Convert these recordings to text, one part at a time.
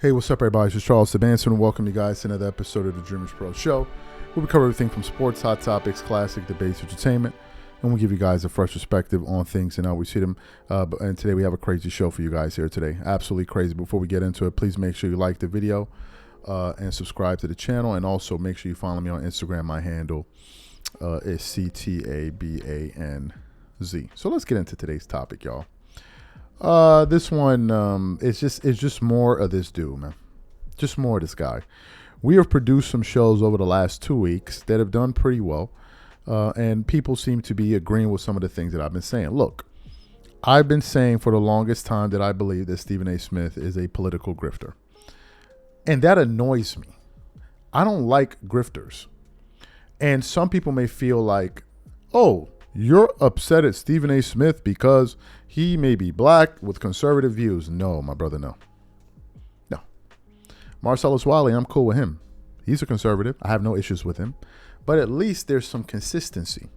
Hey, what's up, everybody? It's just Charles Sebanson, and welcome you guys to another episode of the DREAMERSPRO show, where we cover everything from sports, hot topics, classic debates, entertainment, and we'll give you guys a fresh perspective on things and how we see them. And today we have a crazy show for you guys here today. Absolutely crazy. Before we get into it, please make sure you like the video and subscribe to the channel, and also make sure you follow me on Instagram. My handle is CTABANZ. So let's get into today's topic, y'all. This one, it's just more of this dude, man. Just more of this guy. We have produced some shows over the last 2 weeks that have done pretty well, and people seem to be agreeing with some of the things that I've been saying. Look, I've been saying for the longest time that I believe that Stephen A. Smith is a political grifter, and that annoys me. I don't like grifters, and some people may feel like, oh, you're upset at Stephen A. Smith because he may be black with conservative views. No, my brother, no. No. Marcellus Wiley, I'm cool with him. He's a conservative. I have no issues with him. But at least there's some consistency.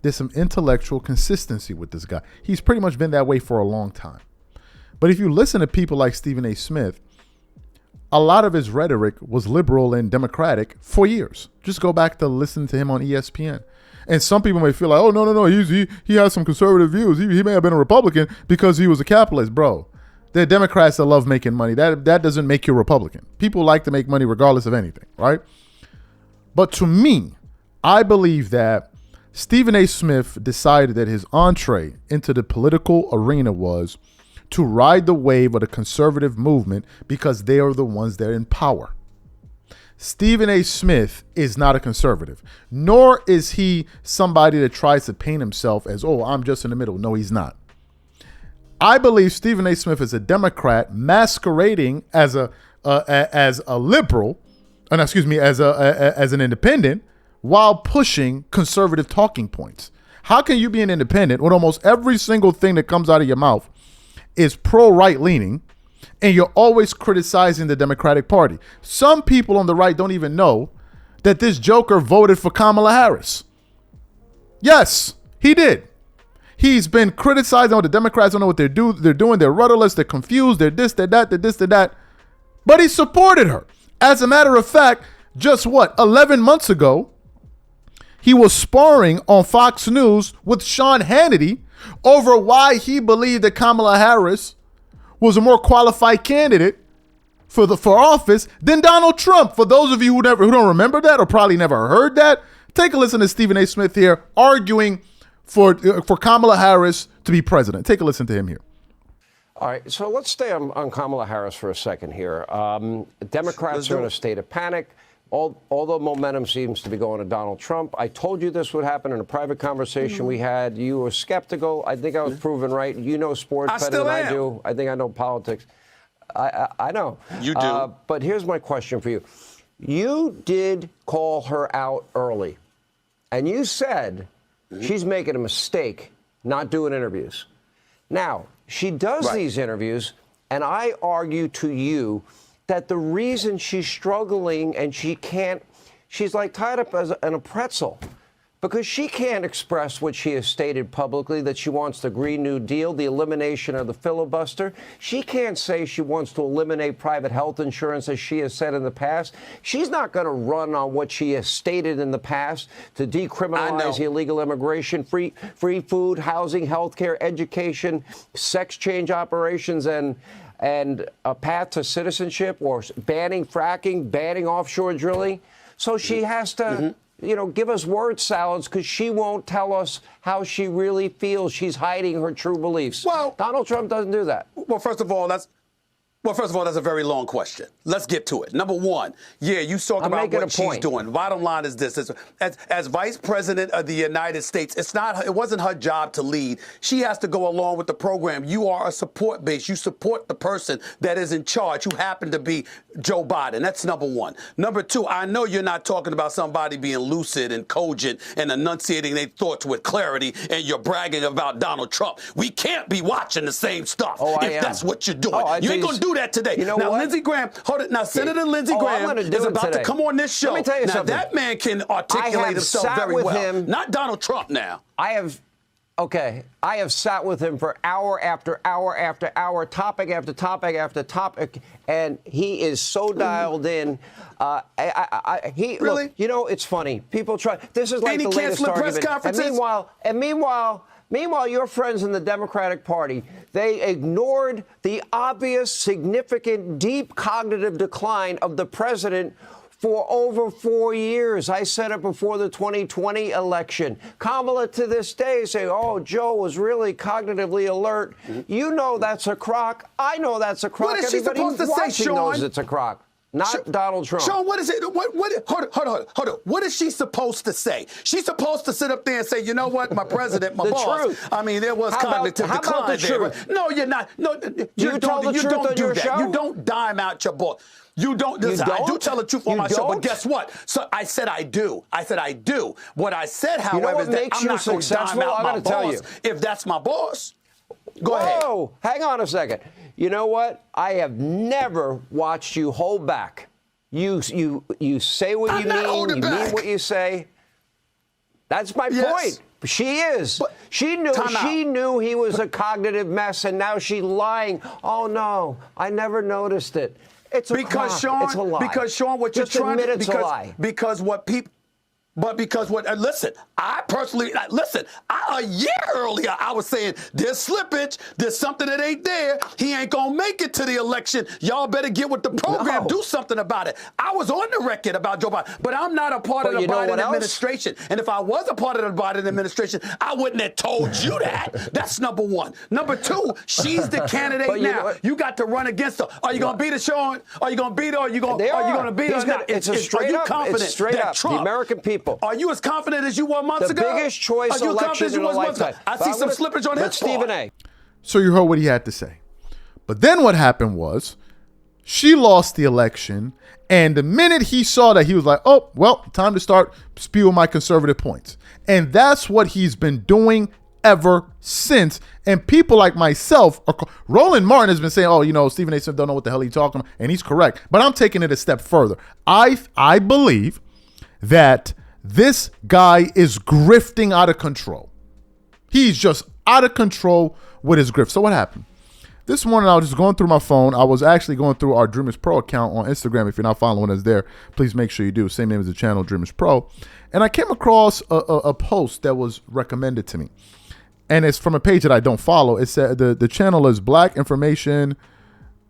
There's some intellectual consistency with this guy. He's pretty much been that way for a long time. But if you listen to people like Stephen A. Smith, a lot of his rhetoric was liberal and democratic for years. Just go back to listen to him on ESPN. And some people may feel like, oh, no, he has some conservative views. He may have been a Republican because he was a capitalist. Bro, they're Democrats that love making money. That doesn't make you a Republican. People like to make money regardless of anything, right? But to me, I believe that Stephen A. Smith decided that his entree into the political arena was to ride the wave of the conservative movement because they are the ones that are in power. Stephen A. Smith is not a conservative, nor is he somebody that tries to paint himself as, oh, I'm just in the middle. No, he's not. I believe Stephen A. Smith is a Democrat masquerading as a liberal, and as an independent, while pushing conservative talking points. How can you be an independent when almost every single thing that comes out of your mouth is pro-right leaning, and you're always criticizing the Democratic Party? Some people on the right don't even know that this joker voted for Kamala Harris. Yes, he did. He's been criticizing, the Democrats don't know what they're doing. They're rudderless. They're confused. They're this, they're that, they're this, they're that. But he supported her. As a matter of fact, just 11 months ago, he was sparring on Fox News with Sean Hannity over why he believed that Kamala Harris was a more qualified candidate for office than Donald Trump. For those of you who don't remember that or probably never heard that, take a listen to Stephen A. Smith here arguing for Kamala Harris to be president. Take a listen to him here. All right, so let's stay on Kamala Harris for a second here. Democrats are in a state of panic. Although momentum seems to be going to Donald Trump. I told you this would happen in a private conversation we had. You were skeptical. I think I was proven right. You know sports better than I do. I think I know politics. I know. You do. But here's my question for you. You did call her out early, and you said she's making a mistake not doing interviews. Now, she does these interviews, and I argue to you that the reason she's struggling and she's like tied up in a pretzel because she can't express what she has stated publicly, that she wants the Green New Deal, the elimination of the filibuster. She can't say she wants to eliminate private health insurance, as she has said in the past. She's not going to run on what she has stated in the past to decriminalize illegal immigration, free food, housing, health care, education, sex change operations, and a path to citizenship, or banning fracking, banning offshore drilling. So she has to, give us word salads because she won't tell us how she really feels. She's hiding her true beliefs. Well, Donald Trump doesn't do that. Well, first of all, that's a very long question. Let's get to it. Number one, you talk about what she's doing. Bottom line is this: as Vice President of the United States, it wasn't her job to lead. She has to go along with the program. You are a support base. You support the person that is in charge, who happened to be Joe Biden. That's number one. Number two, I know you're not talking about somebody being lucid and cogent and enunciating their thoughts with clarity, and you're bragging about Donald Trump. We can't be watching the same stuff if that's what you're doing. You ain't going to do that today. You know now, what? Lindsey Graham, hold it. Now, Senator Lindsey Graham is about to come on this show. Let me tell you now, something. That man can articulate himself very well. Not Donald Trump now. I have Okay, I have sat with him for hour after hour after hour, topic after topic after topic, and he is so dialed in. Really? Look, you know, it's funny. People try. This is like the latest argument. And meanwhile, your friends in the Democratic Party, they ignored the obvious, significant, deep cognitive decline of the president for over 4 years. I said it before the 2020 election. Kamala to this day say, oh, Joe was really cognitively alert. You know that's a crock. I know that's a crock. What is she supposed to say, Sean? Knows it's a crock. Not Donald Trump. Sean, what is it? Hold on. What is she supposed to say? She's supposed to sit up there and say, you know what, my president, my boss. Truth. I mean, there was cognitive decline there. No, you're not. No, you don't do that. You don't dime out your boss. You don't. Listen, I do tell the truth on my show, but guess what? So I said I do. What I said, however, is that I'm not going to dime out my boss if that's my boss. Go ahead. Whoa, hang on a second. You know what? I have never watched you hold back. You say what you mean. You mean what you say. That's my point. She is. But she knew he was a cognitive mess, and now she's lying. Oh no, I never noticed it. It's a crock. It's a lie. Because Sean, what you're trying to it's a lie. Because what people. But because listen, I personally, a year earlier, I was saying there's slippage, there's something that ain't there. He ain't going to make it to the election. Y'all better get with the program, do something about it. I was on the record about Joe Biden, but I'm not a part of the Biden administration. And if I was a part of the Biden administration, I wouldn't have told you that. That's number one. Number two, she's the candidate now. You got to run against her. Are you going to beat her, Sean? Are you going to beat her? Are you going to beat her? It's straight up. The American people. Are you as confident as you were months ago? The biggest choice election in a lifetime. I see some slippage on his part. Stephen A. So you heard what he had to say. But then what happened was she lost the election. And the minute he saw that, he was like, oh, well, time to start spewing my conservative points. And that's what he's been doing ever since. And people like myself, Roland Martin has been saying, oh, you know, Stephen A. Smith don't know what the hell he's talking about. And he's correct. But I'm taking it a step further. I believe that this guy is grifting out of control. He's just out of control with his grift. So what happened? This morning, I was just going through my phone. I was actually going through our Dreamers Pro account on Instagram. If you're not following us there, please make sure you do. Same name as the channel, Dreamers Pro. And I came across a post that was recommended to me. And it's from a page that I don't follow. It said the channel is Black Information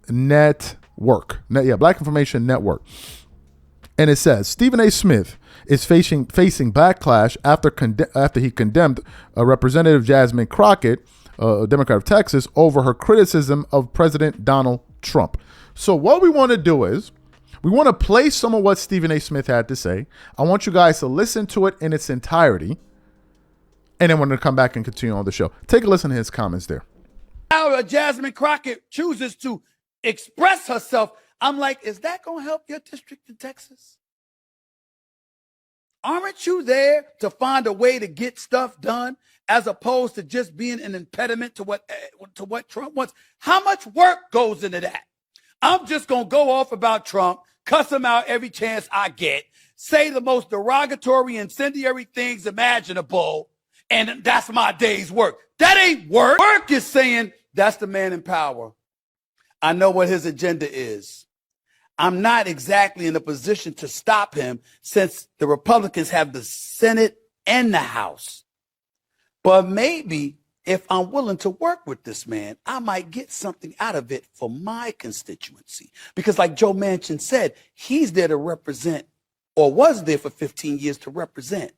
Network. Black Information Network. And it says, Stephen A. Smith is facing backlash after he condemned Representative Jasmine Crockett, a Democrat of Texas, over her criticism of President Donald Trump. So what we want to do is we want to play some of what Stephen A. Smith had to say. I want you guys to listen to it in its entirety. And then we're going to come back and continue on the show. Take a listen to his comments there. Now Jasmine Crockett chooses to express herself. I'm like, is that going to help your district in Texas? Aren't you there to find a way to get stuff done as opposed to just being an impediment to what Trump wants? How much work goes into that? I'm just going to go off about Trump, cuss him out every chance I get, say the most derogatory, incendiary things imaginable, and that's my day's work. That ain't work. Work is saying that's the man in power. I know what his agenda is. I'm not exactly in a position to stop him since the Republicans have the Senate and the House. But maybe if I'm willing to work with this man, I might get something out of it for my constituency. Because like Joe Manchin said, he's there to represent, or was there for 15 years to represent,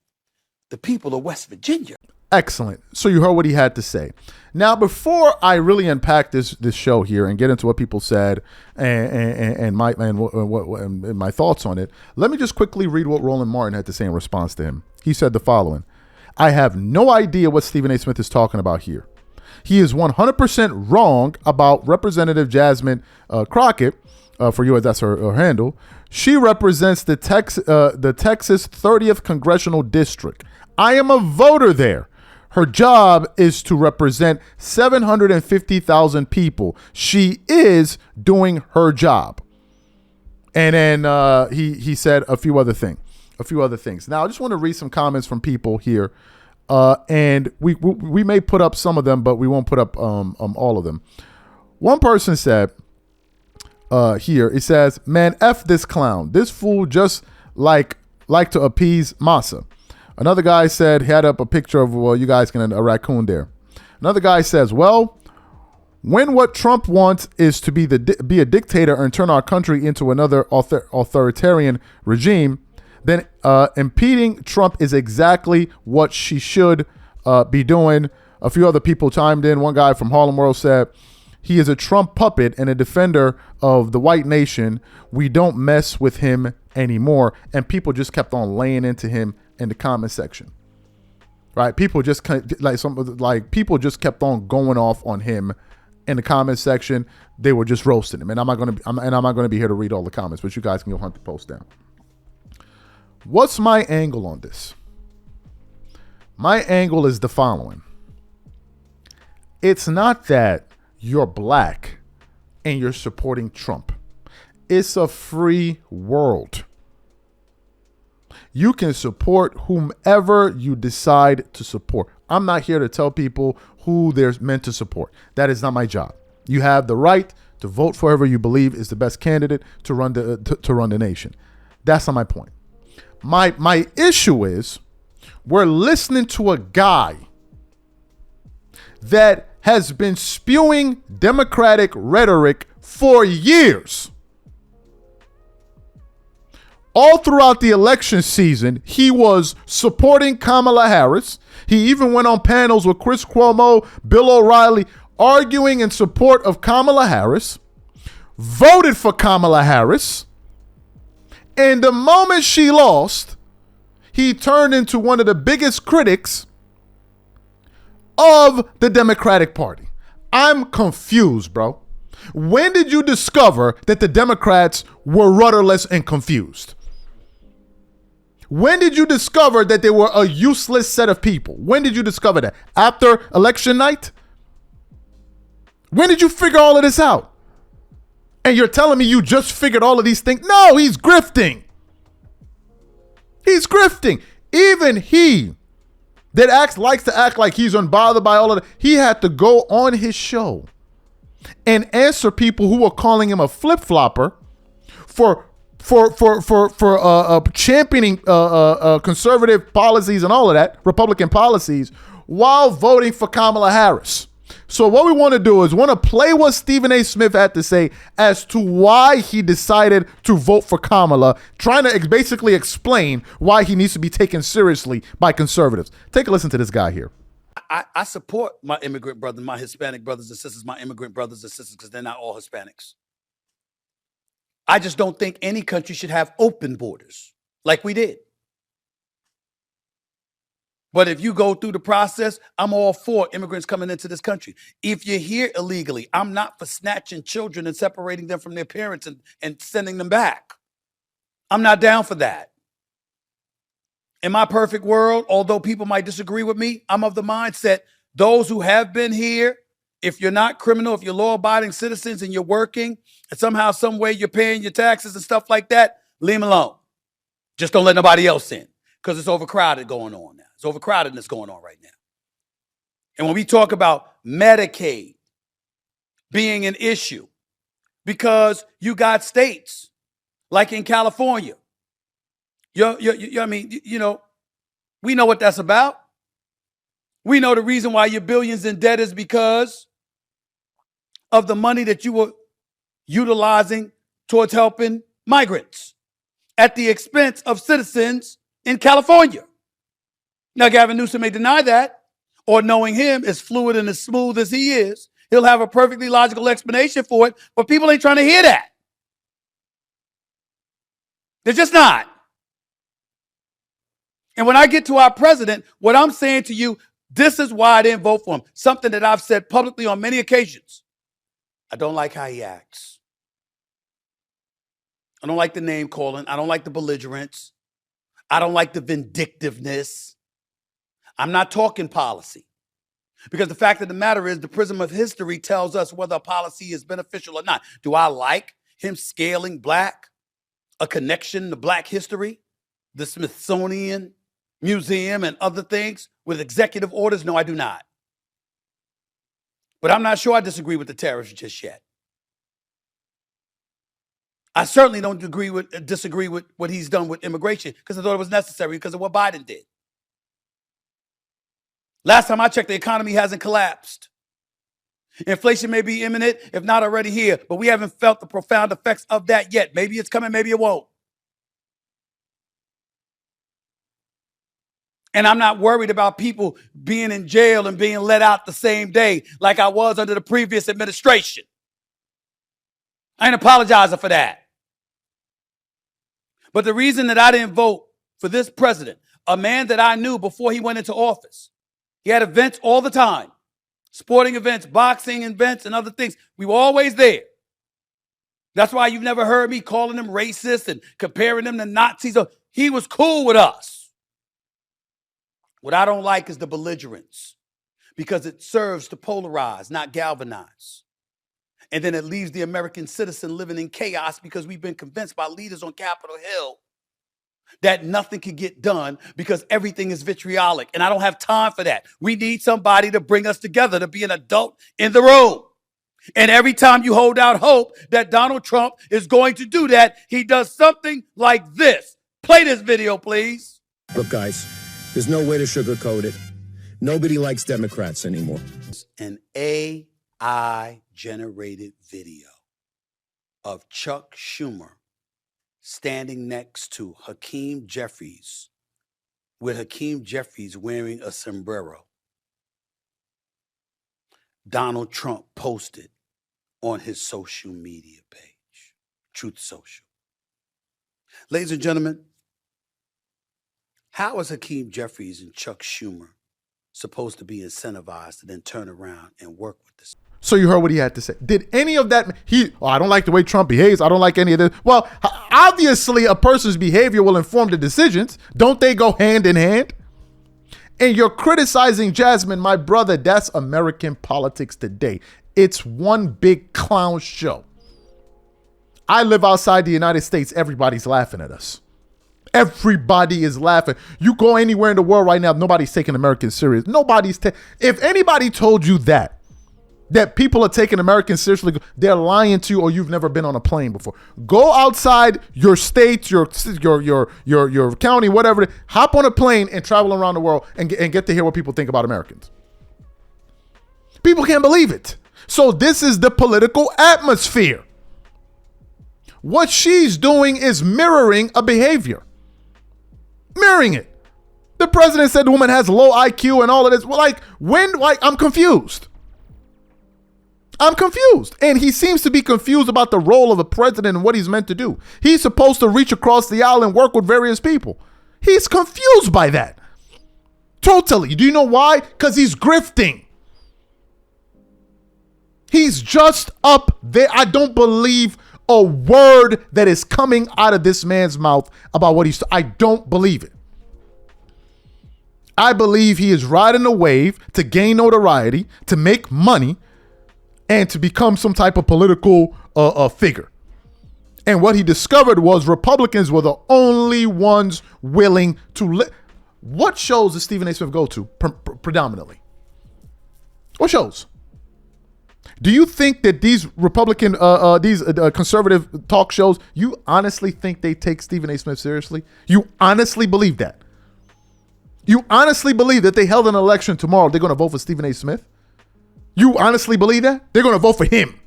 the people of West Virginia. Excellent. So you heard what he had to say. Now, before I really unpack this show here and get into what people said and my thoughts on it, let me just quickly read what Roland Martin had to say in response to him. He said the following: I have no idea what Stephen A. Smith is talking about here. He is 100% wrong about Representative Jasmine Crockett. For you, that's her handle. She represents the Texas 30th Congressional District. I am a voter there. Her job is to represent 750,000 people. She is doing her job. And then he said a few other things. Now, I just want to read some comments from people here And we may put up some of them, but we won't put up all of them. One person said here, it says, "Man, F this clown. This fool just like to appease Massa." Another guy said, he had up a picture of, well, you guys can, a raccoon there. Another guy says, "Well, when what Trump wants is to be a dictator and turn our country into another authoritarian regime, then impeding Trump is exactly what she should be doing." A few other people chimed in. One guy from Harlem World said, "He is a Trump puppet and a defender of the white nation. We don't mess with him anymore." And people just kept on laying into him in the comment section. Right? People just people just kept on going off on him in the comment section. They were just roasting him. And I'm not going to be here to read all the comments, but you guys can go hunt the post down. What's my angle on this? My angle is the following. It's not that you're black and you're supporting Trump. It's a free world. You can support whomever you decide to support. I'm not here to tell people who they're meant to support. That is not my job. You have the right to vote for whoever you believe is the best candidate to run the nation. That's not my point. My issue is we're listening to a guy that has been spewing Democratic rhetoric for years. All throughout the election season, he was supporting Kamala Harris. He even went on panels with Chris Cuomo, Bill O'Reilly, arguing in support of Kamala Harris, voted for Kamala Harris, and the moment she lost, he turned into one of the biggest critics of the Democratic Party. I'm confused, bro. When did you discover that the Democrats were rudderless and confused? When did you discover that they were a useless set of people? When did you discover that? After election night? When did you figure all of this out? And you're telling me you just figured all of these things? No, he's grifting. He's grifting. Even he that likes to act like he's unbothered by all of that, he had to go on his show and answer people who were calling him a flip-flopper for championing conservative policies and all of that, Republican policies, while voting for Kamala Harris. So what we want to do is want to play what Stephen A. Smith had to say as to why he decided to vote for Kamala, trying to basically explain why he needs to be taken seriously by conservatives. Take a listen to this guy here. I support my immigrant brothers, my Hispanic brothers and sisters, my immigrant brothers and sisters, because they're not all Hispanics. I just don't think any country should have open borders like we did. But if you go through the process, I'm all for immigrants coming into this country. If you're here illegally, I'm not for snatching children and separating them from their parents and sending them back. I'm not down for that. In my perfect world, although people might disagree with me, I'm of the mindset, those who have been here, if you're not criminal, if you're law-abiding citizens and you're working, and somehow, some way you're paying your taxes and stuff like that, leave them alone. Just don't let nobody else in, because it's overcrowded going on now. It's overcrowdedness going on right now. And when we talk about Medicaid being an issue, because you got states like in California, I mean, we know what that's about. We know the reason why you're billions in debt is because of the money that you were utilizing towards helping migrants at the expense of citizens in California. Now, Gavin Newsom may deny that, or knowing him as fluid and as smooth as he is, he'll have a perfectly logical explanation for it, but people ain't trying to hear that. They're just not. And when I get to our president, what I'm saying to you, this is why I didn't vote for him. Something that I've said publicly on many occasions. I don't like how he acts. I don't like the name calling. I don't like the belligerence. I don't like the vindictiveness. I'm not talking policy. Because the fact of the matter is the prism of history tells us whether a policy is beneficial or not. Do I like him scaling black? A connection to black history? The Smithsonian Museum and other things? with executive orders? No, I do not. But I'm not sure I disagree with the tariffs just yet. I certainly don't disagree with what he's done with immigration because I thought it was necessary because of what Biden did. Last time I checked, the economy hasn't collapsed. Inflation may be imminent, if not already here, but we haven't felt the profound effects of that yet. Maybe it's coming, maybe it won't. And I'm not worried about people being in jail and being let out the same day like I was under the previous administration. I ain't apologizing for that. But the reason that I didn't vote for this president, a man that I knew before he went into office, he had events all the time, sporting events, boxing events, and other things. We were always there. That's why you've never heard me calling them racist and comparing them to Nazis. He was cool with us. What I don't like is the belligerence because it serves to polarize, not galvanize. And then it leaves the American citizen living in chaos because we've been convinced by leaders on Capitol Hill that nothing can get done because everything is vitriolic. And I don't have time for that. We need somebody to bring us together, to be an adult in the room. And every time you hold out hope that Donald Trump is going to do that, he does something like this. Play this video, please. Look, guys, there's no way to sugarcoat it. Nobody likes Democrats anymore. An AI-generated video of Chuck Schumer standing next to Hakeem Jeffries, with Hakeem Jeffries wearing a sombrero. Donald Trump posted on his social media page, Truth Social. Ladies and gentlemen, how is Hakeem Jeffries and Chuck Schumer supposed to be incentivized to then turn around and work with this? So you heard what he had to say. Did any of that, I don't like the way Trump behaves. I don't like any of this. Well, obviously a person's behavior will inform the decisions. Don't they go hand in hand? And you're criticizing Jasmine, my brother. That's American politics today. It's one big clown show. I live outside the United States. Everybody's laughing at us. Everybody is laughing. You go anywhere in the world right now, nobody's taking Americans serious. If anybody told you that people are taking Americans seriously, they're lying to you, or you've never been on a plane before. Go outside your state, your county, whatever. Hop on a plane and travel around the world and get to hear what people think about Americans. People can't believe it. So this is the political atmosphere. What she's doing is mirroring a behavior. Mirroring it. The president said the woman has low IQ and all of this. Well, I'm confused. I'm confused. And he seems to be confused about the role of a president and what he's meant to do. He's supposed to reach across the aisle and work with various people. He's confused by that. Totally. Do you know why? Because he's grifting. He's just up there. I don't believe a word that is coming out of this man's mouth about what I don't believe it. I believe he is riding a wave to gain notoriety, to make money, and to become some type of political figure. And what he discovered was Republicans were the only ones willing to What shows does Stephen A. Smith go to predominantly? What shows? Do you think that these Republican, conservative talk shows, you honestly think they take Stephen A. Smith seriously? You honestly believe that? You honestly believe that they held an election tomorrow, they're going to vote for Stephen A. Smith? You honestly believe that? They're going to vote for him.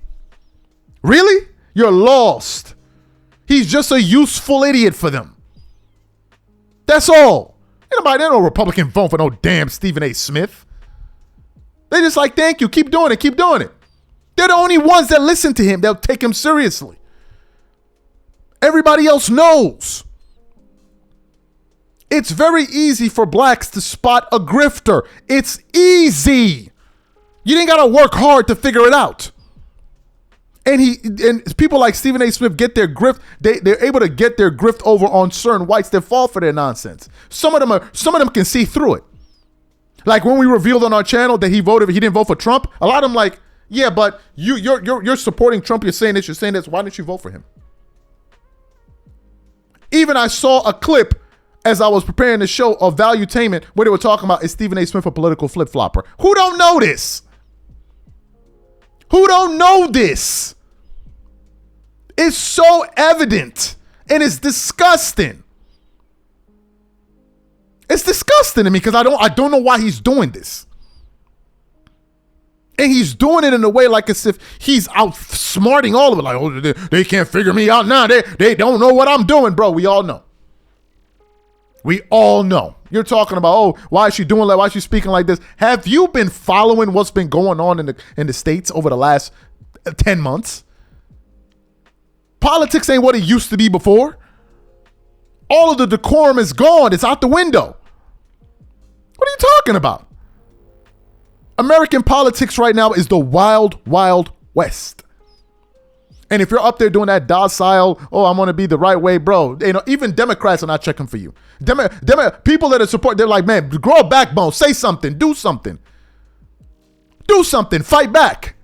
Really? You're lost. He's just a useful idiot for them. That's all. Ain't no Republican vote for no damn Stephen A. Smith. They just like, thank you, keep doing it, keep doing it. They're the only ones that listen to him. They'll take him seriously. Everybody else knows. It's very easy for blacks to spot a grifter. It's easy. You didn't got to work hard to figure it out. And people like Stephen A. Smith get their grift. They're able to get their grift over on certain whites that fall for their nonsense. Some of them can see through it. Like when we revealed on our channel that he didn't vote for Trump. A lot of them like, yeah, but you're supporting Trump. You're saying this. Why didn't you vote for him? Even I saw a clip as I was preparing the show of Valuetainment, where they were talking about, is Stephen A. Smith a political flip-flopper? Who don't know this? Who don't know this? It's so evident, and it's disgusting. It's disgusting to me because I don't know why he's doing this. And he's doing it in a way like as if he's outsmarting all of it. Like, oh, they can't figure me out now. They don't know what I'm doing, bro. We all know. We all know. You're talking about, oh, why is she doing that? Why is she speaking like this? Have you been following what's been going on in the States over the last 10 months? Politics ain't what it used to be before. All of the decorum is gone. It's out the window. What are you talking about? American politics right now is the wild, wild west. And if you're up there doing that docile, oh, I'm going to be the right way, bro. You know, even Democrats are not checking for you. People that are support, they're like, man, grow a backbone, say something, do something. Do something, fight back.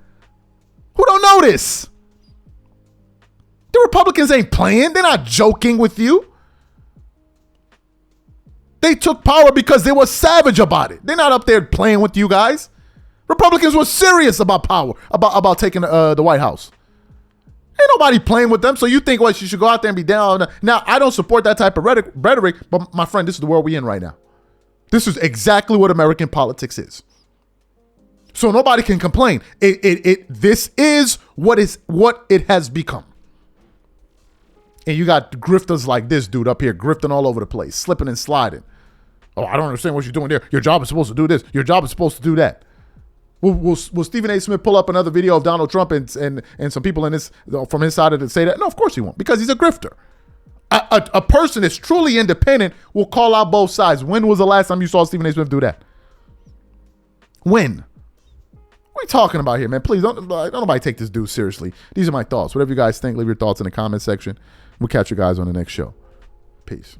Who don't know this? The Republicans ain't playing. They're not joking with you. They took power because they were savage about it. They're not up there playing with you guys. Republicans were serious about power, about taking the White House. Ain't nobody playing with them. So you think, well, you should go out there and be down. Now, I don't support that type of rhetoric, but my friend, this is the world we're in right now. This is exactly what American politics is. So nobody can complain. This is what it has become. And you got grifters like this dude up here grifting all over the place, slipping and sliding. Oh, I don't understand what you're doing there. Your job is supposed to do this. Your job is supposed to do that. Will Stephen A. Smith pull up another video of Donald Trump and some people from his side of it say that? No, of course he won't, because he's a grifter. A person that's truly independent will call out both sides. When was the last time you saw Stephen A. Smith do that? When? What are you talking about here, man? Please don't nobody take this dude seriously. These are my thoughts. Whatever you guys think, leave your thoughts in the comment section. We'll catch you guys on the next show. Peace.